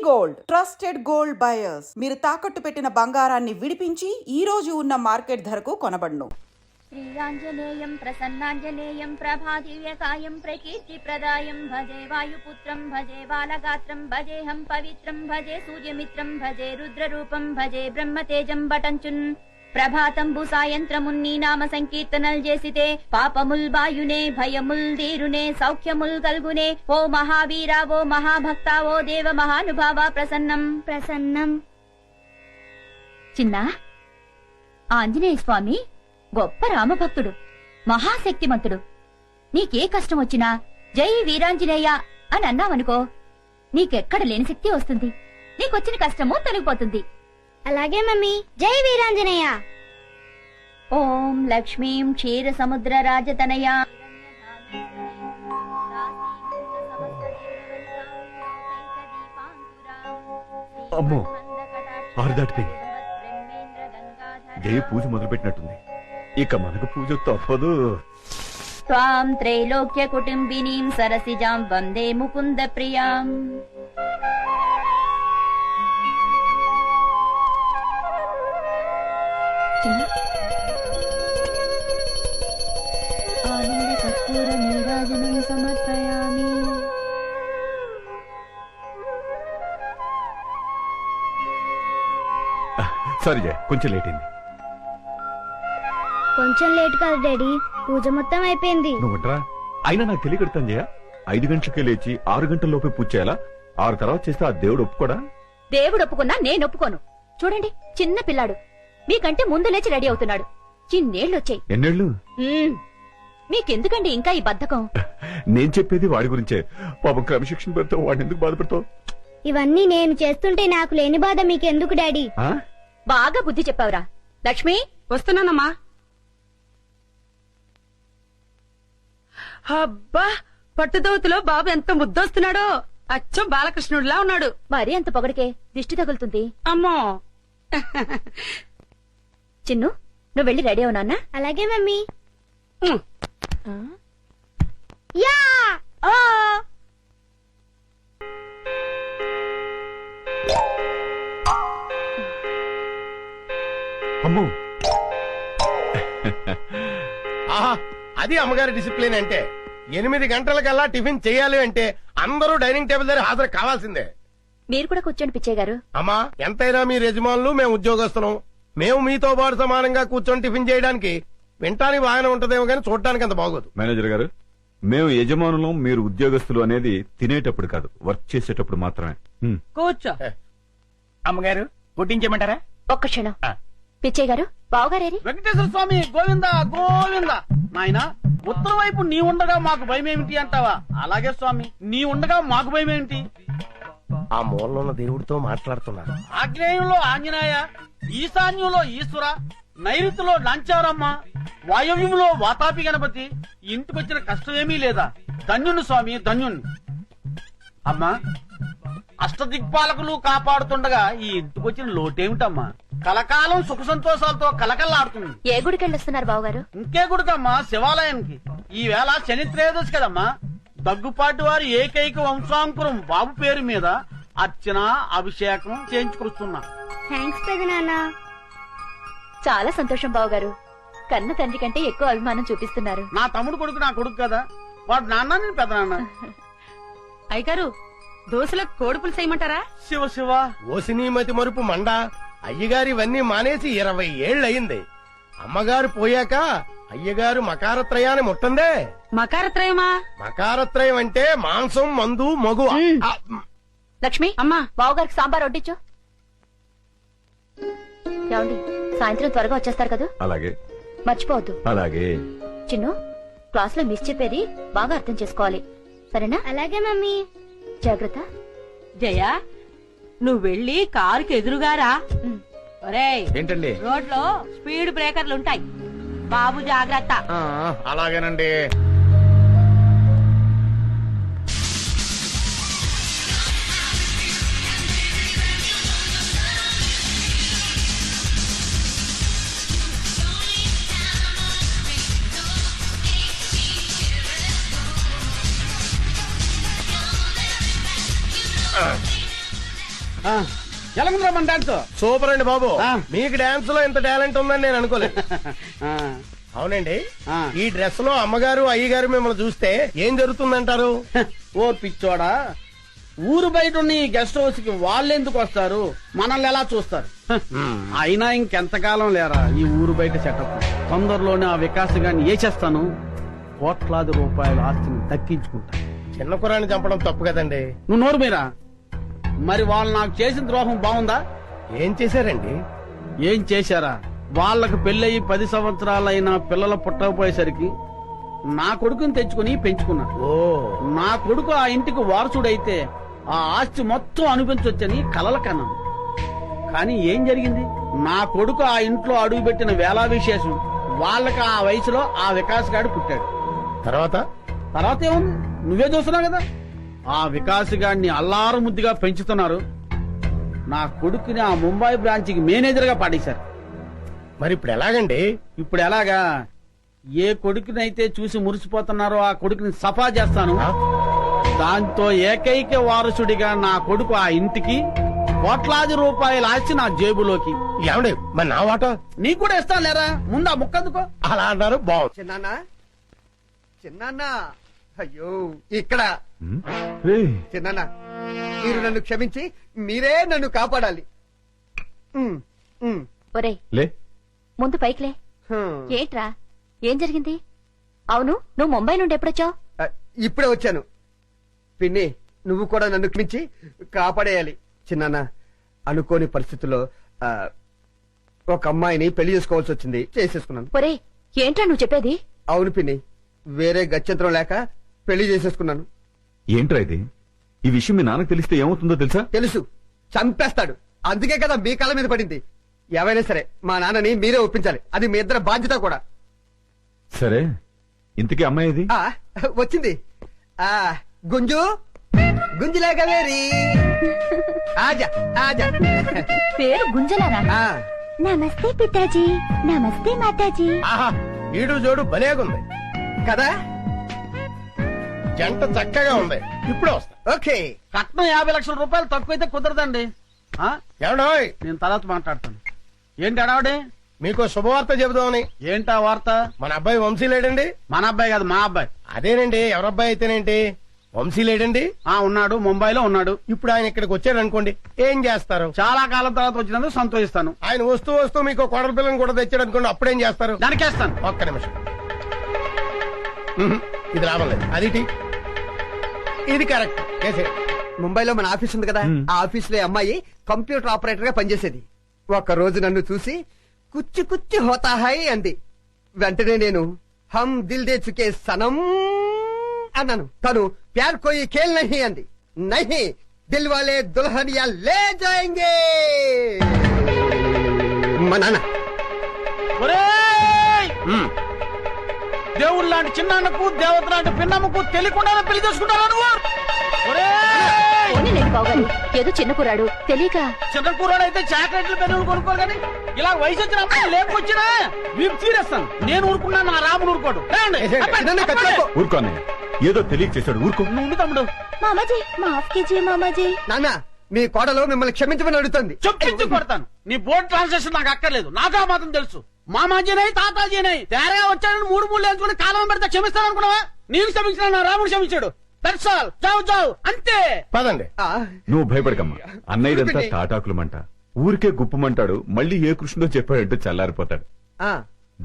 Gold trusted gold buyers మీరు తాకట్టు పెట్టిన బంగారాన్ని విడిపించి ఈ రోజు ఉన్న మార్కెట్ ధరకు కొనబడును. శ్రీయాంజనేయం ప్రసన్నాంజనేయం ప్రభాదివ్యకాయం ప్రకీర్తిప్రదాయం భజే వాయుపుత్రం భజే బాలగాత్రం భజేహం పవిత్రం భజే సూర్యమిత్రం భజే రుద్రరూపం భజే బ్రహ్మతేజం బటంచున్ ప్రభాతంబు సాయంత్రమున్ నీ నామ సంకీర్తనల్ చేసితే పాపముల్ బాయునే భయముల్ దీరునే సౌఖ్యముల్ కల్గునే ఓ మహావీరా ఓ మహాభక్త ఓ దేవ మహానుభావ ప్రసన్నం ప్రసన్నం. చిన్న ఆంజనేయ స్వామి గొప్ప రామభక్తుడు, మహాశక్తిమంతుడు. నీకే కష్టం వచ్చినా జై వీరాంజనేయ అని అన్నావనుకో, నీకెక్కడ లేని శక్తి వస్తుంది, నీకొచ్చిన కష్టము తొలగిపోతుంది. అలాగే మమ్మీ, జై వీరాంజనేయ. ఓం లక్ష్మీం క్షీర సముద్ర రాజతనయా అమ్మో, ఆరు దాటిపోయింది. జయ పూజ మొదలుపెట్టినట్టుంది. ఇక మనకు పూజ తప్పదు. త్వాం త్రైలోక్య కుటుంబినీం సరసిజాం వందే ముకుంద ప్రియాం. ఆనంద కర్పూర నీరాజనం సమర్పయామి. సారీ జయ, కొంచెం లేట్ అయింది. కొంచెం లేట్ కాదు డాడీ, పూజ మొత్తం అయిపోయింది. నువ్వుంటరా, అయినా నాకు తెలియకడతాను జయ. 5 గంటలకే లేచి 6 గంటల లోపే పూజ చేయాలా? 6 తర్వాత చేస్తే ఆ దేవుడు ఒప్పుకోడా? దేవుడు ఒప్పుకున్నా నేను ఒప్పుకోను. చూడండి, చిన్న పిల్లాడు మీకంటే ముందు లేచి రెడీ అవుతున్నాడు. చిన్నేళ్లొచ్చాయి. ఎన్నేళ్ళు? మీకెందుకండి ఇంకా ఈ బద్ధకం? నేను చెప్పేది వాడి గురించే. పాపం క్రమశిక్షణ పెడతావు, వాడిని ఎందుకు బాధపడతావు? ఇవన్నీ నేను చేస్తుంటే నాకు లేని బాధ మీకెందుకు డాడీ? బాగా బుద్ధి చెప్పావురా. లక్ష్మి, వస్తున్నానమ్మా. అబ్బా, పట్టుదోతులో బాబు ఎంత ముద్దొస్తున్నాడో, అచ్చం బాలకృష్ణుడిలా ఉన్నాడు. మరీ అంత పొగడికే దిష్టి తగులుతుంది. అమ్మో. చిన్ను, నువ్వు వెళ్ళి రెడీ అవు నాన్న. అలాగే మమ్మీ. యా అమ్మో, ఆహా, అది అమ్మగారి డిసిప్లిన్ అంటే. 8 గంటలకల్లా టిఫిన్ చేయాలి అంటే అందరూ డైనింగ్ టేబుల్ దగ్గర హాజరు కావాల్సిందే. మీరు కూడా కూర్చోండి పిచ్చయ్య గారు. అమ్మా, ఎంతైనా మీ యజమానులు, మేము ఉద్యోగస్తులం. మేము మీతో పాటు సమానంగా కూర్చొని టిఫిన్ చేయడానికి వింటానికి బాగానే ఉంటదేమో కానీ చూడటానికి అంత బాగోదు. మేనేజర్ గారు, మేము యజమానులం, మీరు ఉద్యోగస్తులు అనేది తినేటప్పుడు కాదు, వర్క్ చేసేటప్పుడు మాత్రమే. కూర్చో. అమ్మగారు, వడ్డించమంటారా? ఒక్క క్షణం. పిచ్చయ్య గారు, బావగారేరి? వెంకటేశ్వర స్వామి గోవింద గోవింద. నాయనా, ఉత్తరం వైపు నీ ఉండగా మాకు భయం ఏమిటి అంటావా? అలాగే స్వామి, నీ ఉండగా మాకు భయం ఏమిటి? ఆ మూలలో ఉన్న దేవుడితో మాట్లాడుతున్నారు. ఆగ్నేయంలో ఆంజనేయ, ఈశాన్యంలో ఈశ్వర, నైరుతిలో నాంచారమ్మ, వాయవ్యంలో వాతాపి గణపతి. ఇంటికొచ్చిన కష్టమేమీ లేదా? ధన్యుని స్వామి, ధన్యుణ్ణి. అమ్మా, అష్టదిక్పాలకులు కాపాడుతుండగా ఈ ఇంటికొచ్చిన లోటేమిటమ్మా? కలకాలం సుఖ సంతోషాలతో కలకల్లాడుతుంది. ఏ గుడికి వెళ్ళొస్తున్నారు బావగారు? ఇంకే గుడికమ్మా? శివాలయానికి. ఈ వేళ శని త్రయోదశి కదమ్మా. దగ్గుపాటి వారి ఏకైక వంశాంకురం బాబు పేరు మీద అర్చన, అభిషేకం చేయించుకొస్తున్నా. థ్యాంక్స్ పెదనాన్న. చాలా సంతోషం బావగారు. కన్న తండ్రి కంటే ఎక్కువ అభిమానం చూపిస్తున్నారు. నా తమ్ముడు కొడుకు నా కొడుకు కదా, వాడు నాన్న, నేను పెద్ద నాన్న. అయ్యగారు, దోశలకు కోడిపులు చేయమంటారా? శివ శివ. ఓసినీమతి మరుపు మండ. అయ్యగారు ఇవన్నీ మానేసి 20 ఏళ్లయింది. అమ్మగారు పోయాక అయ్యగారు మకారత్రయాన్ని ముట్టందే. మకారత్రయమా? మకారత్రయం అంటే మాంసం, మందు, మగు. లక్ష్మి, అమ్మా, బావగారికి సాంబార్ వడ్డించు. ఏమండి, సాయంత్రం త్వరగా వచ్చేస్తారు కదా? అలాగే. మర్చిపోవద్దు. అలాగే. చిన్ను, క్లాస్ లో మిస్ చెప్పేది బాగా అర్థం చేసుకోవాలి, సరేనా? అలాగే మమ్మీ. జాగ్రత్త. జయ, నువ్వు వెళ్ళి కారుకి ఎదురుగారా. ఒరేయ్, ఏంటండి? రోడ్లో స్పీడ్ బ్రేకర్లు ఉంటాయి, బాబు జాగ్రత్త. అలాగేనండి. ఎలా ఉందిరా మన డాన్స్ సూపర్ అండి బాబు ఆ. మీకు డాన్స్ లో ఇంత టాలెంట్ ఉందని నేను అనుకోలేదు అవునండి ఆ. ఈ డ్రెస్ లో అమ్మగారు అయ్యగారు మిమ్మల్ని చూస్తే ఏం జరుగుతుందంటారు? ఓ పిచ్చోడా, ఊరు బయట ఉన్న ఈ గెస్ట్ హౌస్ కి వాళ్ళెందుకు వస్తారు, మనల్ని ఎలా చూస్తారు? అయినా ఇంకెంతకాలం లేరా ఈ ఊరు బయట సెటప్. తొందరలోనే ఆ వికాస్ గాని చేస్తాను, కోట్లాది రూపాయల ఆస్తిని దక్కించుకుంటా. చిన్న కురాన్ని చంపడం తప్పు కదండి. నువ్వు నోరు మీరా. మరి వాళ్ళు నాకు చేసిన ద్రోహం బాగుందా? ఏం చేశారండి? ఏం చేశారా? వాళ్ళకు పెళ్ళయి 10 సంవత్సరాలైనా పిల్లలు పుట్టకపోయేసరికి నా కొడుకుని తెచ్చుకుని పెంచుకున్నాను. ఓ నా కొడుకు ఆ ఇంటికి వారసుడైతే ఆ ఆస్తి మొత్తం అనిపించొచ్చని కలల కన్నాను. కానీ ఏం జరిగింది? నా కొడుకు ఆ ఇంట్లో అడుగుపెట్టిన వేళా విశేషం వాళ్ళకి ఆ వయసులో ఆ వికాస్ గాడు పుట్టాడు. తర్వాత తర్వాత ఏముంది, నువ్వే చూస్తున్నావు కదా. ఆ వికాస్ గాడిని అల్లారు ముద్దుగా పెంచుతున్నారు. నా కొడుకుని ఆ ముంబై బ్రాంచ్కి మేనేజర్ గా పాడేశారు. మరి ఇప్పుడు ఎలాగండి? ఇప్పుడు ఎలాగా? ఏ కొడుకునైతే చూసి మురిసిపోతున్నారో ఆ కొడుకుని సఫా చేస్తాను. ఆ? దాంతో ఏకైక వారసుడిగా నా కొడుకు ఆ ఇంటికి, కోట్లాది రూపాయల ఆస్తి నా జేబులోకి. ఏమండి మరి నా వాటా? నీకు కూడా ఇస్తాను లేరా, ముందు ఆ ముక్కందుకో. అలా అన్నారు బాగుంది. చిన్నాన్న అయ్యో ఇక్కడ ఉమ్, రేయ్, చిన్నాన్న మీరు నన్ను క్షమించి మీరే నన్ను కాపాడాలి. ఉమ్, ఉమ్, ఒరే లే ముందు పైకిలే. హ్మ్. ఏంట్రా, ఏం జరిగింది? అవును, నువ్వు ముంబై నుండి ఎప్పుడొచ్చావు? ఆ, ఇప్పుడే వచ్చాను. పిన్ని నువ్వు కూడా నన్ను క్షమించి కాపాడేయాలి. చిన్నాన్న అనుకోని పరిస్థితుల్లో ఒక అమ్మాయిని పెళ్లి చేసుకోవాల్సి వచ్చింది, చేసేసుకున్నాను. ఒరే ఏంట్రా నువ్వు చెప్పేది? అవును పిన్ని, వేరే గత్యంతరం లేక పెళ్లి చేసేసుకున్నాను. ఏంట్రా ఇది? ఈ విషయం మీ నాన్నకు తెలిస్తే ఏమవుతుందో తెలుసా? తెలుసు, చంపేస్తాడు. అందుకే కదా మీ కాళ్ళ మీద పడింది. ఎవరైనా సరే మా నాన్నని మీరే ఒప్పించాలి, అది మీ ఇద్దరి బాధ్యత కూడా. సరే, ఇంతకీ అమ్మాయి ఇది? ఆ వచ్చింది. ఆ గుంజు గుంజులాగా వేరి ఆజా ఆజా. పేరు గుంజలానా? ఆ, నమస్తే పితాజీ, నమస్తే మాతాజీ. ఆహా ఈడు జోడు భలేగుంది కదా. జంట చక్కగా ఉంది. ఇప్పుడు వస్తా. ఓకే. కట్నం 50 లక్షల రూపాయలు తక్కువైతే కుదరదండి. ఆ? ఏమండోయ్ నేను తర్వాత మాట్లాడతాను. ఏంటి అడావడే? మీకు శుభవార్త చెబుదామని. ఏంటా వార్త? మన అబ్బాయి వంశీ లేడండి? మన అబ్బాయి కాదు, మా అబ్బాయి. అదేనండి, ఎవరబ్బాయి అయితేనేంటి, వంశీ లేడండి. ఉన్నాడు, ముంబైలో ఉన్నాడు. ఇప్పుడు ఆయన ఇక్కడికి వచ్చాడు అనుకోండి, ఏం చేస్తారు? చాలా కాలం తర్వాత వచ్చినందుకు సంతోషిస్తాను. ఆయన వస్తూ వస్తూ మీకు కోడల పిల్లని కూడా తెచ్చాడు అనుకోండి, అప్పుడేం చేస్తారు? దానికేస్తాను. ఒక్క నిమిషం. ఇది లాభం లేదు. అది టీ. ఇది కరెక్ట్. చేసే ముంబైలో మన ఆఫీస్ ఉంది కదా, ఆ ఆఫీస్ లో అమ్మాయి కంప్యూటర్ ఆపరేటర్ గా పనిచేసేది. ఒక రోజు నన్ను చూసి కుచ్చి కుచ్చి హోతా హై అంది. వెంటనే నేను హమ్ దిల్ దే చుకే సనం అన్నాను. తను ప్యార్ కోయి ఖేల్ నహీ అంది. నహీ, దిల్ వాలే దుల్హనియా లే జాయేంగే. మా నాన్న ఒరేయ్! దేవుడు లాంటి చిన్నాన్నకు, దేవత లాంటి పిన్నమ్మకు తెలియకుండానే పెళ్లి చేసుకుంటారా నువ్వు? ఒరేయ్! పోనీలేండి బావగారు, ఏదో చిన్న కురాడు తెలియక. చిన్న కూరాడైతే చాక్లెట్లు పెన్నులు కొనుక్కోరు కానీ ఇలా వయసు వచ్చిన అమ్మాయి లేకొచ్చినా వీపు తీరేస్తాను. నేను ఊరుకున్నా, నా రాముడు ఊరుకోడు. రండి. ఇదన్నీ కత్తిలాకో. ఊరుకో అన్నయ్య, ఏదో తెలియక చేశాడు, ఊరుకో. నువ్వు ఉండు తమ్ముడు. మామాజీ మాఫ్ కీజియే మామాజీ. నాన్న మీ కోడలు మిమ్మల్ని క్షమించమని అడుగుతుంది. చొప్పించి కొడతాను. నీ బోర్డు ట్రాన్సాక్షన్ నాకు అక్కర్లేదు, నాకు ఆ మాత్రం తెలుసు. మామాజీనై తాతాజీనై తేరగా వచ్చాడని 3 వేసుకుని కాలం పెడితే క్షమిస్తాను అనుకున్నావా? నేను క్షమించిన నా రాముడు క్షమించాడు. That's all. జావు జావు అంతే. పదండి. ఆ, నువ్వు భయపడకమ్మా, అన్నయ్యదంతా తాటాకులమంట. ఊరికే గుప్పమంటాడు, మళ్ళీ ఏ కృష్ణుడో చెప్పాడంటూ చల్లారిపోతాడు. ఆ,